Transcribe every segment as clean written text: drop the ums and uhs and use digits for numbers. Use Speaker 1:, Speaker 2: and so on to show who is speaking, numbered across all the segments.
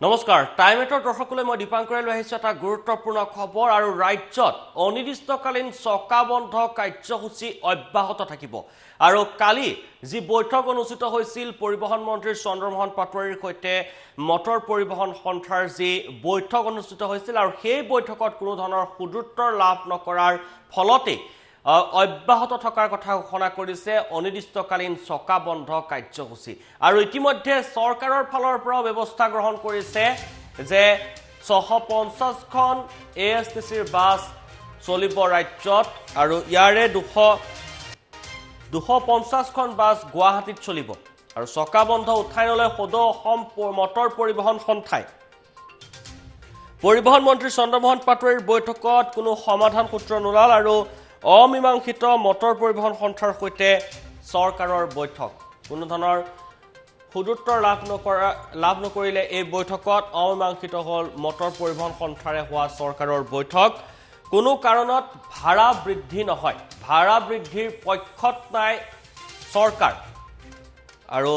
Speaker 1: নমস্কাৰ টাইম এটৰ দৰ্শকলৈ মই দীপাংকৰে লৈ আহিছোঁ এটা গুৰুত্বপূৰ্ণ খবৰ আৰু ৰাজ্যত অনিৰ্দিষ্টকালীন চকাবন্ধ কাৰ্যসূচী অব্যাহত থাকিব আৰু কালি যি বৈঠক অনুষ্ঠিত হৈছিল পৰিবহণ মন্ত্ৰী চন্দ্ৰমোহন পাটোৱাৰীৰ সৈতে মটৰ পৰিবহণ সন্থাৰ যি বৈঠক অনুষ্ঠিত হৈছিল আৰু সেই বৈঠকত কোনো ধৰণৰ সুদুত্তৰ লাভ নকৰাৰ ফলতে অব্যাহত থকাৰ কথা ঘোষণা কৰিছে অনিৰ্দিষ্টকালীন চকাবন্ধ কাৰ্যসূচী আৰু ইতিমধ্যে চৰকাৰৰ ফালৰ পৰা ব্যৱস্থা গ্ৰহণ কৰিছে যে 650খন এএছটিচিৰ বাছ চলিব ৰাজ্যত আৰু ইয়াৰে 250খন বাছ গুৱাহাটীত চলিব আৰু চকাবন্ধ উঠাই নলয় সদৌ অসম মটৰ পৰিবহণ সন্থাই পৰিবহণ মন্ত্ৰী চন্দ্ৰমোহন পাটোৱাৰীৰ বৈঠকত কোনো সমাধান সূত্ৰ নোলাল আৰু অমীমাংসিত মটৰ পৰিবহণ সন্থাৰ সৈতে চৰকাৰৰ বৈঠক কোনো ধৰণৰ সুদুত্তৰ লাভ নকৰিলে এই বৈঠকত অমীমাংসিত হ'ল মটৰ পৰিবহণ সন্থাৰে হোৱা চৰকাৰৰ বৈঠক কোনো কাৰণত ভাড়া বৃদ্ধি নহয় ভাড়া বৃদ্ধিৰ পক্ষত নাই চৰকাৰ আৰু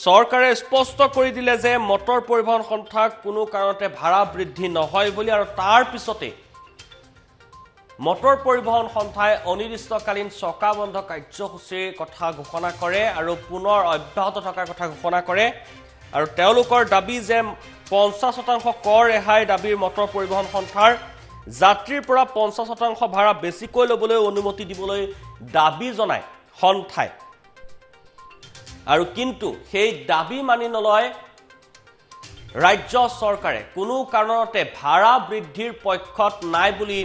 Speaker 1: চৰকাৰে স্পষ্ট কৰি দিলে যে মটৰ পৰিবহণ সন্থাক কোনো কাৰণতে ভাড়া বৃদ্ধি নহয় বুলি আৰু তাৰ পিছতে মটৰ পৰিবহণ সন্থাই অনিৰ্দিষ্টকালীন চকাবন্ধ কাৰ্যসূচীৰ কথা ঘোষণা কৰে আৰু পুনৰ অব্যাহত থকাৰ কথা ঘোষণা কৰে আৰু তেওঁলোকৰ দাবী যে 50% কৰ ৰেহাই দাবীৰ মটৰ পৰিবহণ সন্থাৰ যাত্ৰীৰ পৰা 50% ভাড়া বেছিকৈ ল'বলৈ অনুমতি দিবলৈ দাবী জনায় সন্থাই আৰু কিন্তু সেই দাবী মানি নলয় ৰাজ্য চৰকাৰে কোনো কাৰণতে ভাড়া বৃদ্ধিৰ পক্ষত নাই বুলি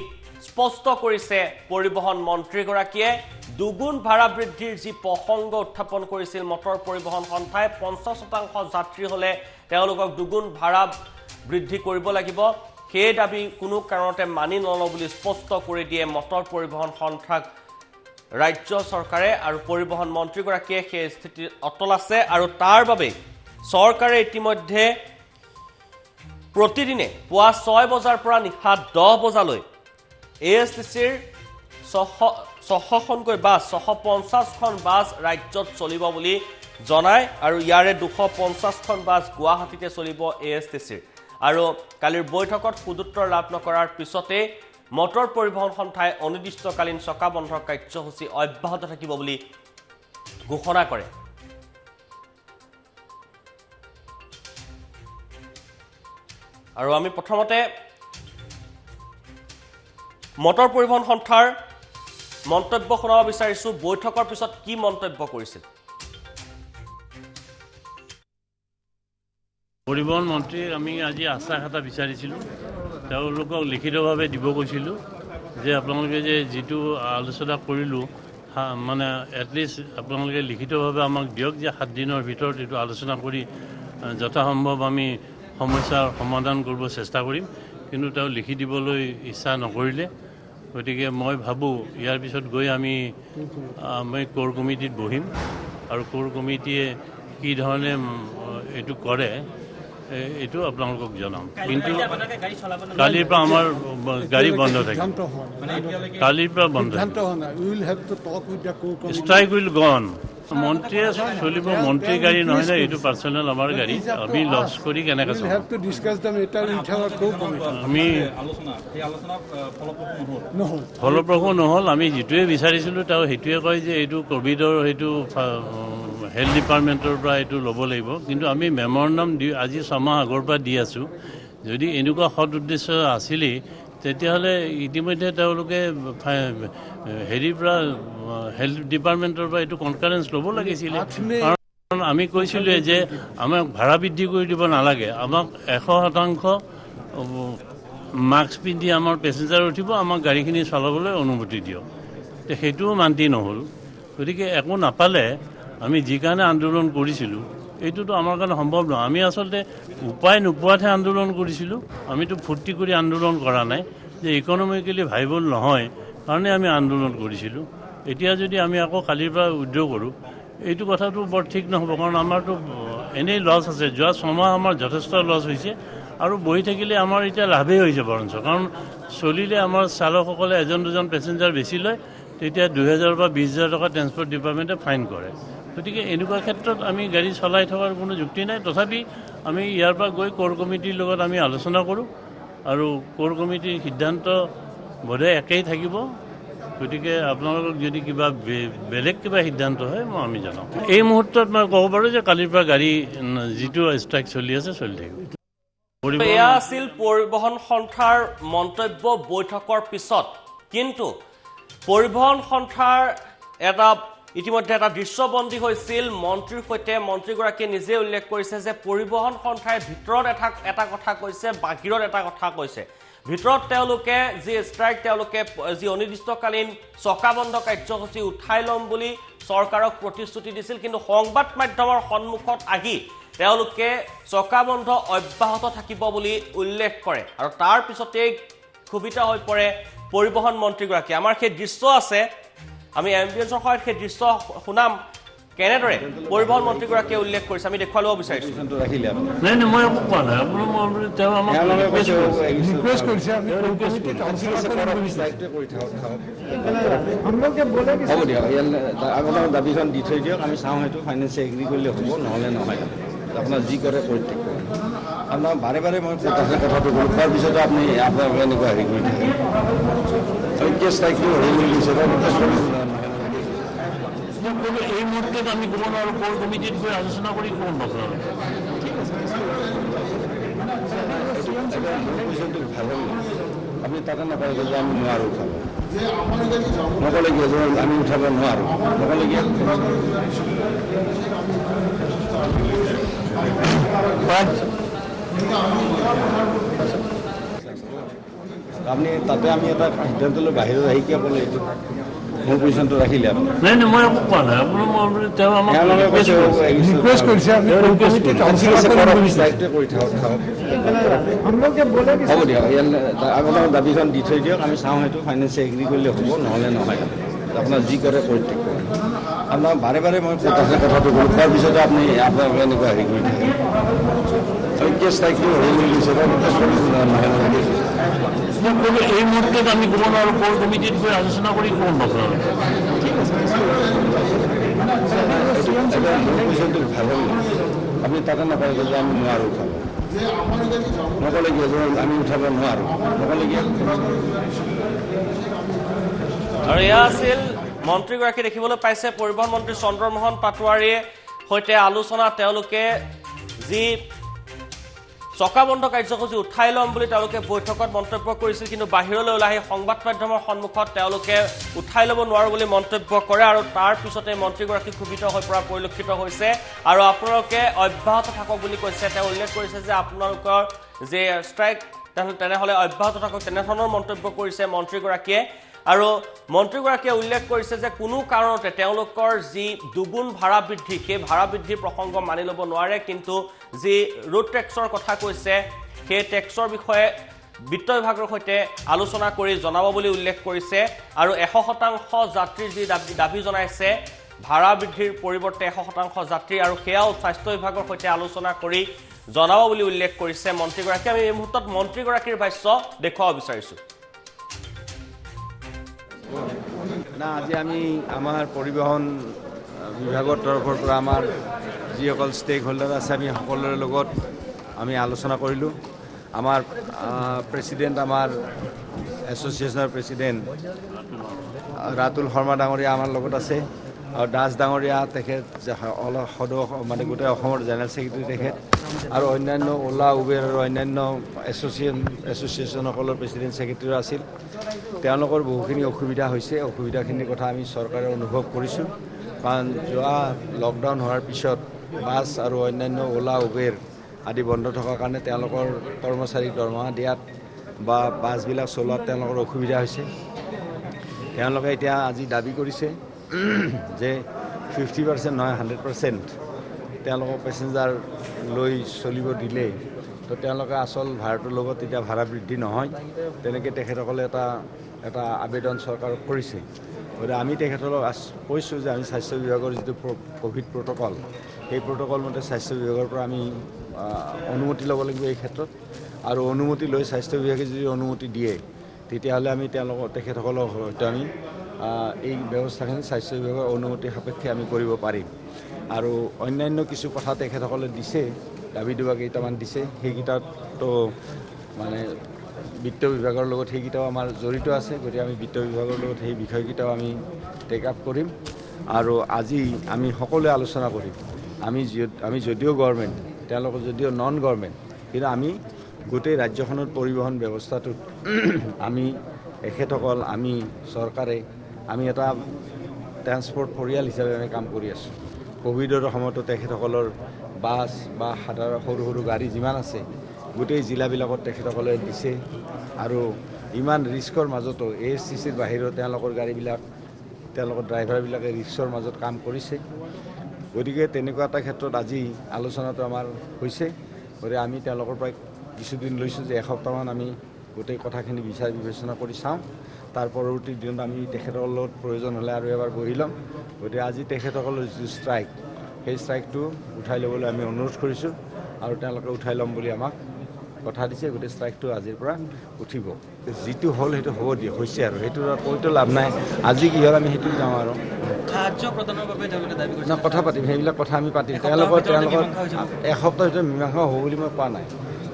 Speaker 1: স্পষ্ট কৰিছে পৰিবহণ মন্ত্ৰীগৰাকীয়ে দুগুণ ভাড়া বৃদ্ধিৰ যি প্ৰসংগ উত্থাপন কৰিছিল মটৰ পৰিবহণ সন্থাই 50% যাত্ৰী হলে তেওঁলোকক দুগুণ ভাড়া বৃদ্ধি কৰিব লাগিব সেই দাবী কোনো কাৰণতে মানি নলয় বুলি স্পষ্ট কৰি দিয়ে মটৰ পৰিবহণ সন্থাক ৰাজ্য চৰকাৰে আৰু পৰিবহণ মন্ত্ৰীগৰাকীয়ে সেই স্থিতি অটল আছে আৰু তাৰ বাবে চৰকাৰে ইতিমধ্যে প্ৰতিদিনে পুৱা 6 বজাৰ পৰা নিশা 10 বজালৈ এএছটিচিৰ 600খনকৈ বাছ 650খন বাছ ৰাজ্যত চলিব বুলি জনায় আৰু ইয়াৰে 250খন বাছ গুৱাহাটীতে চলিব এএছটিচিৰ আৰু কালিৰ বৈঠকত সুদুত্তৰ লাভ নকৰাৰ পিছতে মটৰ পৰিবহণ সন্থাই অনিৰ্দিষ্টকালীন চকাবন্ধ কাৰ্যসূচী অব্যাহত থাকিব বুলি ঘোষণা কৰে আৰু আমি প্ৰথমতে মটৰ পৰিবহণ সন্থাৰ মন্তব্য শুনাব বিচাৰিছো বৈঠকৰ পিছত কি মন্তব্য কৰিছিল
Speaker 2: পৰিবহণ মন্ত্ৰী আমি আজি আশ্বাস এটা বিচাৰিছিলোঁ তেওঁলোকক লিখিতভাৱে দিব কৈছিলোঁ যে আপোনালোকে যে যিটো আলোচনা কৰিলোঁ মানে এটলিষ্ট আপোনালোকে লিখিতভাৱে আমাক দিয়ক যে 7 দিনৰ ভিতৰত এইটো আলোচনা কৰি যথাসম্ভৱ আমি সমস্যাৰ সমাধান কৰিব চেষ্টা কৰিম কিন্তু তেওঁ লিখি দিবলৈ ইচ্ছা নকৰিলে গতিকে মই ভাবোঁ ইয়াৰ পিছত গৈ আমি কোৰ কমিটিত বহিম আৰু কোৰ কমিটিয়ে কি ধৰণে এইটো কৰে এইটো আপোনালোকক জনাম কিন্তু কালিৰ পৰা আমাৰ গাড়ী বন্ধ থাকিব কালিৰ পৰা বন্ধ ষ্ট্ৰাইক উইল গন মন্ত্ৰীয়ে চলিব মন্ত্ৰী গাড়ী নহয় নে এইটো পাৰ্চনেল আমাৰ গাড়ী আমি লছ কৰি কেনেকৈ আমি ফলপ্ৰসূ নহ'ল আমি যিটোৱে বিচাৰিছিলোঁ তেওঁ সেইটোৱে কয় যে এইটো ক'ভিডৰ সেইটো হেল্থ ডিপাৰ্টমেণ্টৰ পৰা এইটো ল'ব লাগিব কিন্তু আমি মেমৰেণ্ডাম দি আজি 6 মাহ আগৰ পৰা দি আছোঁ যদি এনেকুৱা সৎ উদ্দেশ্য আছিলেই তেতিয়াহ'লে ইতিমধ্যে তেওঁলোকে হেৰিৰ পৰা হেল্থ ডিপাৰ্টমেণ্টৰ পৰা এইটো কনফাৰেঞ্চ ল'ব লাগিছিলে কাৰণ আমি কৈছিলোঁ যে আমাক ভাড়া বৃদ্ধি কৰি দিব নালাগে আমাক 100% মাস্ক পিন্ধি আমাৰ পেছেঞ্জাৰ উঠিব আমাক গাড়ীখিনি চলাবলৈ অনুমতি দিয়ক সেইটোও মান্তি নহ'ল গতিকে একো নাপালে আমি যি কাৰণে আন্দোলন কৰিছিলোঁ এইটোতো আমাৰ কাৰণে সম্ভৱ নহয় আমি আচলতে উপায় নোপোৱাতহে আন্দোলন কৰিছিলোঁ আমিতো ফূৰ্তি কৰি আন্দোলন কৰা নাই যে ইকনমিকেলি ভাইবল নহয় কাৰণে আমি আন্দোলন কৰিছিলোঁ এতিয়া যদি আমি আকৌ কালিৰ পৰা উইথড্ৰ কৰোঁ এইটো কথাটো বৰ ঠিক নহ'ব কাৰণ আমাৰতো এনেই লছ আছে যোৱা 6 মাহ আমাৰ যথেষ্ট লছ হৈছে আৰু বহি থাকিলে আমাৰ এতিয়া লাভেই হৈছে বৰঞ্চ কাৰণ চলিলে আমাৰ চালকসকলে এজন দুজন পেছেঞ্জাৰ বেছি লয় তেতিয়া 2000 বা 20000 টকা ট্ৰেন্সপৰ্ট ডিপাৰ্টমেণ্টে ফাইন কৰে গতিকে এনেকুৱা ক্ষেত্ৰত আমি গাড়ী চলাই থকাৰ কোনো যুক্তি নাই তথাপি আমি ইয়াৰ পৰা গৈ কোৰ কমিটিৰ লগত আমি আলোচনা কৰোঁ আৰু কোৰ কমিটিৰ সিদ্ধান্ত বোধহয় একেই থাকিব। গতিকে আপোনালোকক যদি কিবা বেলেগ কিবা সিদ্ধান্ত হয় মই আমি জনাম। এই মুহূৰ্তত মই ক'ব পাৰোঁ যে কালিৰ পৰা গাড়ী যিটো ষ্ট্ৰাইক চলি আছে চলি থাকিব।
Speaker 1: এয়া আছিল পৰিবহণ সন্থাৰ মন্তব্য বৈঠকৰ পিছত। কিন্তু পৰিবহণ সন্থাৰ ইতিমধ্যে এটা দৃশ্যবন্দী হৈছিল মন্ত্ৰীৰ সৈতে। মন্ত্ৰীগৰাকীয়ে নিজে উল্লেখ কৰিছে যে পৰিবহণ সন্থাই ভিতৰত এটা কথা কৈছে, বাহিৰত এটা কথা কৈছে। ভিতৰত তেওঁলোকে যি ষ্ট্ৰাইক, তেওঁলোকে যি অনিৰ্দিষ্টকালীন চকা বন্ধ কাৰ্যসূচী উঠাই ল'ম বুলি চৰকাৰক প্ৰতিশ্ৰুতি দিছিল, কিন্তু সংবাদ মাধ্যমৰ সন্মুখত আহি তেওঁলোকে চকা বন্ধ অব্যাহত থাকিব বুলি উল্লেখ কৰে আৰু তাৰ পিছতেই ক্ষোভিত হৈ পৰে পৰিবহণ মন্ত্ৰীগৰাকী। আমাৰ সেই দৃশ্য আছে, আমি এম্বুলেন্সৰ সহায়ত সেই দৃশ্য শুনাম কেনেদৰে পৰিবহণ মন্ত্ৰীগৰাকীয়ে উল্লেখ কৰিছে, আমি দেখুৱাই ল'ব বিচাৰিছোঁ।
Speaker 2: নাই নাই মই একো কোৱা নাই, তেওঁ আমাক
Speaker 3: হ'ব দিয়ক, আপোনাৰ দাবীখন দি থৈ দিয়ক, আমি চাওঁ সেইটো ফাইনেন্সিয়েল এগ্ৰী কৰিলে হ'ব, নহ'লে নহয়। আপোনাৰ যি কৰে পৰিত্যাগ কৰে। আপোনাৰ বাৰে বাৰে মই কথাটো ক'লোঁ, কোৱাৰ পিছতো আপুনি আপোনালোকে এনেকুৱা হেৰি কৰি থাকে।
Speaker 2: এই মুহূৰ্তত আমি ক'ব নোৱাৰোঁ, কোৰ কমিটিত গৈ আলোচনা কৰি কোন বছৰ
Speaker 3: আপুনি তাতে নাপায় যে আমি নোৱাৰোঁ উঠাব, নক'লেগীয়া যে আমি উঠাব নোৱাৰোঁ, নক'লেগীয়া আপুনি তাতে আমি এটা সিদ্ধান্ত লৈ বাহিৰত আহি কিয় ক'লে এইটো মোৰ পজিশ্যনটো ৰাখিলে আপুনি?
Speaker 2: নাই নাই মই একো কোৱা নাই, তেওঁ আমাক
Speaker 3: হ'ব দিয়ক, আপোনাৰ দাবীখন দি থৈ দিয়ক, আমি চাওঁ সেইটো ফাইনেন্সিয়েল এগ্ৰী কৰিলে হ'ব, নহ'লে নহয়। আপোনাৰ যি কৰে পৰিত্যাগ কৰে। আপোনাৰ বাৰে বাৰে মই কথাটো ক'লোঁ, কোৱাৰ পিছতো আপুনি আপোনালোকে এনেকুৱা হেৰি কৰি থাকে।
Speaker 2: এই মুহূৰ্তত আমি ক'ব নোৱাৰোঁ, কোৰ কমিটিত গৈ আলোচনা কৰি কোন বছৰ
Speaker 3: আপুনি তাতে নাপায় যে আমি নোৱাৰোঁ উঠাব, নক'লেগীয়া যে আমি উঠাব নোৱাৰোঁ, নক'লেগীয়া।
Speaker 1: আৰু এয়া আছিল মন্ত্ৰীগৰাকী দেখিবলৈ পাইছে পৰিবহণ মন্ত্ৰী চন্দ্ৰমোহন পাটোৱাৰীৰ সৈতে আলোচনা। তেওঁলোকে যি চকা বন্ধ কাৰ্যসূচী উঠাই ল'ম বুলি তেওঁলোকে বৈঠকত মন্তব্য কৰিছিল, কিন্তু বাহিৰলৈ ওলাই আহি সংবাদ মাধ্যমৰ সন্মুখত তেওঁলোকে উঠাই ল'ব নোৱাৰোঁ বুলি মন্তব্য কৰে আৰু তাৰ পিছতে মন্ত্ৰীগৰাকী ক্ষোভিত হৈ পৰা পৰিলক্ষিত হৈছে আৰু আপোনালোকে অব্যাহত থাকক বুলি কৈছে। তেওঁ উল্লেখ কৰিছে যে আপোনালোকৰ যে ষ্ট্ৰাইক তেনেহ'লে অব্যাহত থাকক, তেনেধৰণৰ মন্তব্য কৰিছে মন্ত্ৰীগৰাকীয়ে। আৰু মন্ত্ৰীগৰাকীয়ে উল্লেখ কৰিছে যে কোনো কাৰণতে তেওঁলোকৰ যি দুগুণ ভাড়া বৃদ্ধি, সেই ভাড়া বৃদ্ধিৰ প্ৰসংগ মানি ল'ব নোৱাৰে, কিন্তু যি ৰোড টেক্সৰ কথা কৈছে সেই টেক্সৰ বিষয়ে বিত্ত বিভাগৰ সৈতে আলোচনা কৰি জনাব বুলি উল্লেখ কৰিছে। আৰু 100% যাত্ৰীৰ যি দাবী জনাইছে ভাড়া বৃদ্ধিৰ পৰিৱৰ্তে 100% যাত্ৰী, আৰু সেয়াও স্বাস্থ্য বিভাগৰ সৈতে আলোচনা কৰি জনাব বুলি উল্লেখ কৰিছে মন্ত্ৰীগৰাকীয়ে। আমি এই মুহূৰ্তত মন্ত্ৰীগৰাকীৰ ভাষ্য দেখুৱাব বিচাৰিছোঁ।
Speaker 3: না, আজি আমি আমাৰ পৰিবহণ বিভাগৰ তৰফৰ পৰা আমাৰ যিসকল ষ্টেক হোল্ডাৰ আছে আমি সকলোৰে লগত আমি আলোচনা কৰিলোঁ। আমাৰ প্ৰেচিডেণ্ট, আমাৰ এছ'চিয়েশ্যনৰ প্ৰেচিডেণ্ট ৰাতুল শৰ্মা ডাঙৰীয়া আমাৰ লগত আছে, আৰু দাস ডাঙৰীয়া তেখেত মানে গোটেই অসমৰ জেনেৰেল ছেক্ৰেটাৰী তেখেত, আৰু অন্যান্য ওলা উবেৰ আৰু অন্যান্য এছ'চিয়েশ্যনসকলৰ প্ৰেচিডেণ্ট ছেক্ৰেটাৰীও আছিল। তেওঁলোকৰ বহুখিনি অসুবিধা হৈছে, অসুবিধাখিনিৰ কথা আমি চৰকাৰে অনুভৱ কৰিছোঁ। কাৰণ যোৱা লকডাউন হোৱাৰ পিছত বাছ আৰু অন্যান্য ওলা উবেৰ আদি বন্ধ থকাৰ কাৰণে তেওঁলোকৰ কৰ্মচাৰীক দৰমহা দিয়াত বা বাছবিলাক চলোৱাত তেওঁলোকৰ অসুবিধা হৈছে। তেওঁলোকে এতিয়া আজি দাবী কৰিছে যে 50% নহয় 100% তেওঁলোকক পেচেঞ্জাৰ লৈ চলিব দিলে তো তেওঁলোকে আচল ভাড়াটোৰ লগত তেতিয়া ভাড়া বৃদ্ধি নহয়, তেনেকৈ তেখেতসকলে এটা আবেদন চৰকাৰক কৰিছে। গতিকে আমি তেখেতসকলক কৈছোঁ যে আমি স্বাস্থ্য বিভাগৰ যিটো ক'ভিড প্ৰট'কল, সেই প্ৰট'কল মতে স্বাস্থ্য বিভাগৰ পৰা আমি অনুমতি ল'ব লাগিব এই ক্ষেত্ৰত, আৰু অনুমতি লৈ স্বাস্থ্য বিভাগে যদি অনুমতি দিয়ে তেতিয়াহ'লে আমি তেখেতসকলক হয়তো আমি এই ব্যৱস্থাখিনি স্বাস্থ্য বিভাগৰ অনুমতি সাপেক্ষে আমি কৰিব পাৰিম। আৰু অন্যান্য কিছু কথা তেখেতসকলে দিছে, দাবী দুবা কেইটামান দিছে, সেইকেইটাতো মানে বিত্ত বিভাগৰ লগত সেইকেইটাও আমাৰ জড়িত আছে। গতিকে আমি বিত্ত বিভাগৰ লগত সেই বিষয়কেইটাও আমি টেক আপ কৰিম। আৰু আজি আমি সকলোৱে আলোচনা কৰিম। আমি যদিও গভৰ্ণমেণ্ট, তেওঁলোকৰ যদিও নন গভৰ্ণমেণ্ট, কিন্তু আমি গোটেই ৰাজ্যখনৰ পৰিবহণ ব্যৱস্থাটোত আমি এখেতসকল, আমি চৰকাৰে, আমি এটা ট্ৰান্সপৰ্ট পৰিয়াল হিচাপে আমি কাম কৰি আছোঁ। ক'ভিডৰ সময়তো তেখেতসকলৰ বাছ বা সাধাৰণ সৰু সৰু গাড়ী যিমান আছে গোটেই জিলাবিলাকত তেখেতসকলে দিছে। আৰু ইমান ৰিস্কৰ মাজতো ASTCৰ বাহিৰত তেওঁলোকৰ গাড়ীবিলাক, তেওঁলোকৰ ড্ৰাইভাৰবিলাকে ৰিস্কৰ মাজত কাম কৰিছে। গতিকে তেনেকুৱা এটা ক্ষেত্ৰত আজি আলোচনাটো আমাৰ হৈছে। গতিকে আমি তেওঁলোকৰ পৰা কিছুদিন লৈছোঁ যে এসপ্তাহমান আমি গোটেই কথাখিনি বিচাৰ বিবেচনা কৰি চাওঁ। তাৰ পৰৱৰ্তী দিনত আমি তেখেতৰ লগত প্ৰয়োজন হ'লে আৰু এবাৰ বহি ল'ম। গতিকে আজি তেখেতসকলৰ যিটো ষ্ট্ৰাইক, সেই ষ্ট্ৰাইকটো উঠাই ল'বলৈ আমি অনুৰোধ কৰিছোঁ আৰু তেওঁলোকে উঠাই ল'ম বুলি আমাক কথা দিছে। গোটেই ষ্ট্ৰাইকটো আজিৰ পৰা উঠিব। যিটো হ'ল সেইটো হ'ব দিয়ে, হৈছে আৰু সেইটো কৈতো লাভ নাই। আজি কি হ'ল আমি সেইটো যাওঁ আৰু
Speaker 4: সাহায্য প্ৰদানৰ বাবে তেওঁলোকে দাবী কৰিছে।
Speaker 3: কথা পাতিম, সেইবিলাক কথা আমি পাতিম। তেওঁলোকৰ এসপ্তাহৰ ভিতৰত মীমাংসা হ'ব বুলি মই কোৱা নাই।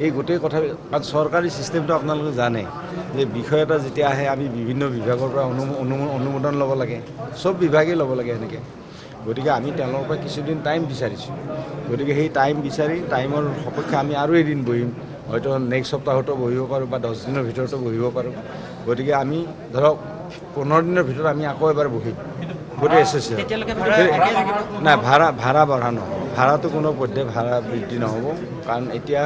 Speaker 3: এই গোটেই কথা, কাৰণ চৰকাৰী ছিষ্টেমটো আপোনালোকে জানে যে বিষয় এটা যেতিয়া আহে আমি বিভিন্ন বিভাগৰ পৰা অনুমোদন ল'ব লাগে, চব বিভাগেই ল'ব লাগে সেনেকৈ। গতিকে আমি তেওঁলোকৰ পৰা কিছুদিন টাইম বিচাৰিছোঁ। গতিকে সেই টাইম বিচাৰি টাইমৰ সপক্ষে আমি আৰু এদিন বহিম, হয়তো নেক্সট সপ্তাহতো বহিব পাৰোঁ বা 10 দিনৰ ভিতৰতো বহিব পাৰোঁ। গতিকে আমি ধৰক 15 দিনৰ ভিতৰত আমি আকৌ এবাৰ বহিম গোটেই এছ'চিয়েশ্যন। নাই, ভাড়া বঢ়া নহ'ব। ভাড়াটো কোনো পধ্যে ভাড়া বৃদ্ধি নহ'ব, কাৰণ এতিয়া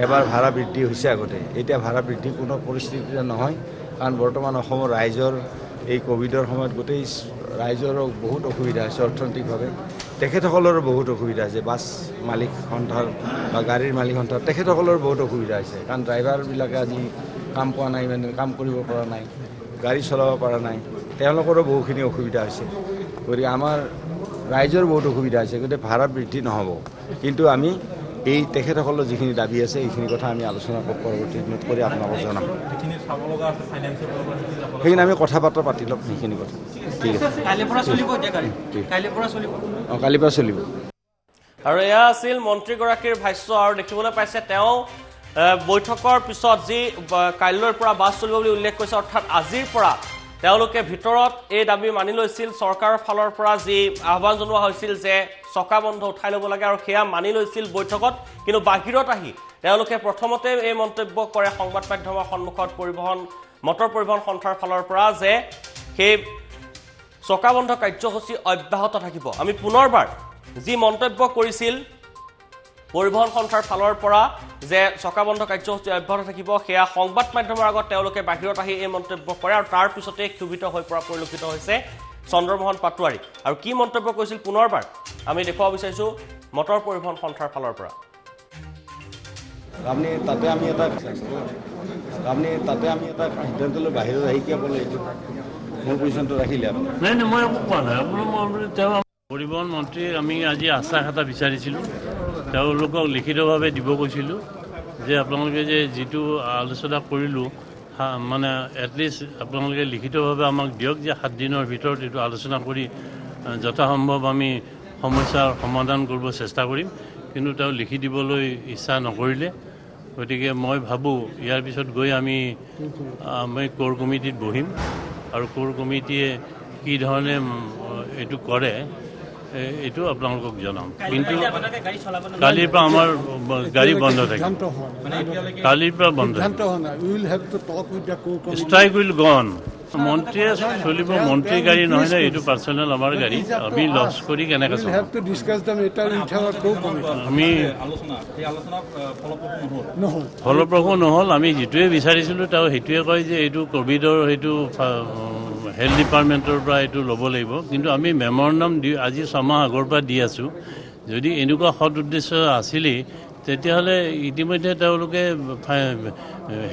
Speaker 3: এবাৰ ভাড়া বৃদ্ধি হৈছে আগতে, এতিয়া ভাড়া বৃদ্ধি কোনো পৰিস্থিতিতে নহয়। কাৰণ বৰ্তমান অসমৰ ৰাইজৰ এই ক'ভিডৰ সময়ত গোটেই ৰাইজৰো বহুত অসুবিধা হৈছে অৰ্থনৈতিকভাৱে। তেখেতসকলৰো বহুত অসুবিধা হৈছে, বাছ মালিক সন্থাৰ বা গাড়ীৰ মালিক সন্থাৰ তেখেতসকলৰ বহুত অসুবিধা হৈছে। কাৰণ ড্ৰাইভাৰবিলাকে আজি কাম পোৱা নাই, মানে কাম কৰিব পৰা নাই, গাড়ী চলাব পৰা নাই, তেওঁলোকৰো বহুখিনি অসুবিধা হৈছে। গতিকে আমাৰ ৰাইজৰ বহুত অসুবিধা হৈছে। গতিকে ভাড়া বৃদ্ধি নহ'ব, কিন্তু আমি এই তেখেতসকলৰ যিখিনি দাবী আছে এইখিনি কথা আমি আলোচনা পৰৱৰ্তী দিনত কৰি আপোনালোকক জনাম। সেইখিনি আমি কথা বতৰা পাতি ল'ম, সেইখিনি কথা। ঠিক আছে,
Speaker 4: কাইলৈৰ পৰা চলিব এতিয়া গাড়ী? কাইলৈৰ পৰা চলিব?
Speaker 3: অঁ, কালিৰ পৰা চলিব।
Speaker 1: আৰু এয়া আছিল মন্ত্ৰীগৰাকীৰ ভাষ্য। আৰু দেখিবলৈ পাইছে তেওঁ বৈঠকৰ পিছত যি কাইলৈৰ পৰা বাছ চলিব বুলি উল্লেখ কৰিছে, অৰ্থাৎ আজিৰ পৰা তেওঁলোকে ভিতৰত এই দাবী মানি লৈছিল। চৰকাৰৰ ফালৰ পৰা যি আহ্বান জনোৱা হৈছিল যে চকা বন্ধ উঠাই ল'ব লাগে, আৰু সেয়া মানি লৈছিল বৈঠকত। কিন্তু বাহিৰত আহি তেওঁলোকে প্ৰথমতে এই মন্তব্য কৰে সংবাদ মাধ্যমৰ সন্মুখত মটৰ পৰিবহণ সন্থাৰ ফালৰ পৰা যে সেই চকা বন্ধ কাৰ্যসূচী অব্যাহত থাকিব। আমি পুনৰবাৰ যি মন্তব্য কৰিছিল পৰিবহণ সন্থাৰ ফালৰ পৰা যে চকা বন্ধ কাৰ্যসূচী অব্যাহত থাকিব, সেয়া সংবাদ মাধ্যমৰ আগত তেওঁলোকে বাহিৰত আহি এই মন্তব্য কৰে। আৰু তাৰ পিছতে ক্ষোভিত হৈ পৰা পৰিলক্ষিত হৈছে চন্দ্ৰমোহন পাটোৱাৰী। আৰু কি মন্তব্য কৰিছিল পুনৰবাৰ আমি দেখুৱাব বিচাৰিছোঁ মটৰ পৰিবহণ সন্থাৰ ফালৰ পৰা।
Speaker 3: আমি তাতে আমি এটা সিদ্ধান্ত লৈ বাহিৰত আহি কিয় ক'লে এইটো মোৰ পজিশ্যনটো ৰাখিলে আপুনি?
Speaker 2: নাই, মই একো কোৱা নাই। তেওঁ পৰিবহণ মন্ত্ৰীক আমি আজি আশ্বাস এটা বিচাৰিছিলোঁ, তেওঁলোকক লিখিতভাৱে দিব কৈছিলোঁ যে আপোনালোকে যে যিটো আলোচনা কৰিলোঁ, মানে এটলিষ্ট আপোনালোকে লিখিতভাৱে আমাক দিয়ক যে 7 দিনৰ ভিতৰত এইটো আলোচনা কৰি যথাসম্ভৱ আমি সমস্যাৰ সমাধান কৰিব চেষ্টা কৰিম। কিন্তু তেওঁ লিখি দিবলৈ ইচ্ছা নকৰিলে। গতিকে মই ভাবোঁ ইয়াৰ পিছত গৈ আমি কোৰ কমিটিত বহিম, আৰু কোৰ কমিটিয়ে কি ধৰণে এইটো কৰে এইটো আপোনালোকক জনাম। কিন্তু কালিৰ পৰা আমাৰ গাড়ী বন্ধ থাকিব, কালিৰ পৰা বন্ধ ষ্ট্ৰাইক উইল গন। মন্ত্ৰীয়ে চলিব, মন্ত্ৰীৰ গাড়ী নহয় নে, এইটো পাৰ্চনেল আমাৰ গাড়ী। আমি লছ কৰি কেনেকৈ চলাম? আমি ফলপ্ৰসূ নহ'ল। আমি যিটোৱে বিচাৰিছিলোঁ তেওঁ সেইটোৱে কয় যে এইটো ক'ভিডৰ সেইটো হেল্থ ডিপাৰ্টমেণ্টৰ পৰা এইটো ল'ব লাগিব। কিন্তু আমি মেমৰেণ্ডাম আজি 6 মাহ আগৰ পৰা দি আছোঁ। যদি এনেকুৱা সৎ উদ্দেশ্য আছিলেই তেতিয়াহ'লে ইতিমধ্যে তেওঁলোকে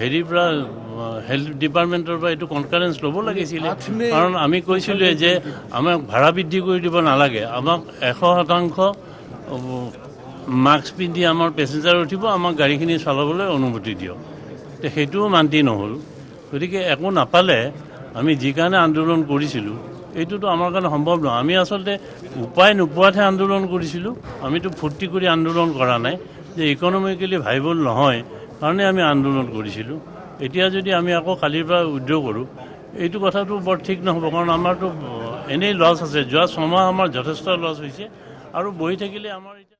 Speaker 2: হেৰিৰ পৰা হেল্থ ডিপাৰ্টমেণ্টৰ পৰা এইটো কনফাৰেঞ্চ ল'ব লাগিছিলে। কাৰণ আমি কৈছিলোঁ যে আমাক ভাড়া বৃদ্ধি কৰি দিব নালাগে, আমাক 100% মাস্ক পিন্ধি আমাৰ পেছেঞ্জাৰ উঠিব, আমাক গাড়ীখিনি চলাবলৈ অনুমতি দিয়ক। সেইটোও মান্তি নহ'ল। গতিকে একো নাপালে আমি যি কাৰণে আন্দোলন কৰিছিলোঁ এইটোতো আমাৰ কাৰণে সম্ভৱ নহয়। আমি আচলতে উপায় নোপোৱাতহে আন্দোলন কৰিছিলোঁ, আমিতো ফূৰ্তি কৰি আন্দোলন কৰা নাই। যে ইকনমিকেলি ভাইবল নহয় কাৰণে আমি আন্দোলন কৰিছিলোঁ। এতিয়া যদি আমি আকৌ কালিৰ পৰা উইথড্ৰ কৰোঁ, এইটো কথাটো বৰ ঠিক নহ'ব, কাৰণ আমাৰতো এনেই লছ আছে। যোৱা 6 মাহ আমাৰ যথেষ্ট লছ হৈছে আৰু বহি থাকিলে আমাৰ এতিয়া